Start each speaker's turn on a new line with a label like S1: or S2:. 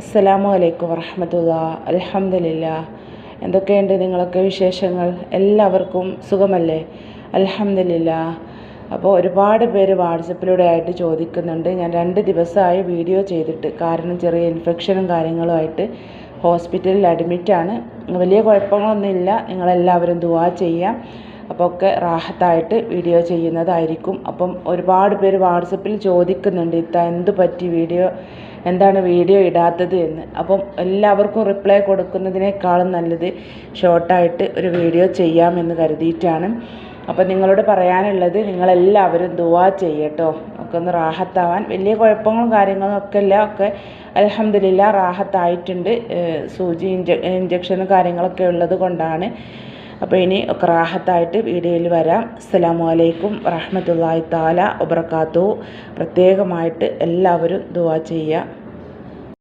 S1: അസ്സലാമു അലൈക്കും വറഹ്മത്തുള്ളാഹി. അൽഹംദുലില്ലാഹ്. എന്തൊക്കെയുണ്ട് നിങ്ങളൊക്കെ വിശേഷങ്ങൾ? എല്ലാവർക്കും സുഖമല്ലേ? അൽഹംദുലില്ലാഹ്. അപ്പോൾ ഒരുപാട് പേര് വാട്സപ്പിലൂടെ ആയിട്ട് ചോദിക്കുന്നുണ്ട്. ഞാൻ 2 ദിവസമായി വീഡിയോ ചെയ്തിട്ട്, കാരണം ചെറിയ ഇൻഫെക്ഷനും കാര്യങ്ങളുമായിട്ട് ഹോസ്പിറ്റലിൽ അഡ്മിറ്റാണ്. വലിയ കുഴപ്പങ്ങളൊന്നുമില്ല. നിങ്ങളെല്ലാവരും ദുആ ചെയ്യാം. അപ്പോൾ ഒക്കെ റാഹത്തായിട്ട് വീഡിയോ ചെയ്യുന്നതായിരിക്കും. അപ്പം ഒരുപാട് പേര് വാട്സപ്പിൽ ചോദിക്കുന്നുണ്ട്, എന്ത് പറ്റി എന്താണ് വീഡിയോ ഇടാത്തത് എന്ന്. അപ്പം എല്ലാവർക്കും റിപ്ലൈ കൊടുക്കുന്നതിനേക്കാളും നല്ലത് ഷോർട്ടായിട്ട് ഒരു വീഡിയോ ചെയ്യാമെന്ന് കരുതിയിട്ടാണ്. അപ്പം നിങ്ങളോട് പറയാനുള്ളത്, നിങ്ങളെല്ലാവരും ദുആ ചെയ്യട്ടോ, ഒക്കെ ഒന്ന് റാഹത്താവാൻ. വലിയ കുഴപ്പങ്ങളും കാര്യങ്ങളും ഒക്കെ ഇല്ല, ഒക്കെ അൽഹംദുലില്ലാഹ് റാഹത്തായിട്ടുണ്ട്. സൂചി ഇഞ്ചക്ഷനും കാര്യങ്ങളൊക്കെ ഉള്ളത് കൊണ്ടാണ്. അപ്പോൾ ഇനി ഒക്കെ റാഹത്തായിട്ട് വീഡിയോയിൽ വരാം. അസ്സലാമു അലൈക്കും വറഹ്മത്തുള്ളാഹി തആല വബറകാതുഹു. പ്രത്യേകമായിട്ട് എല്ലാവരും ദുആ ചെയ്യുക.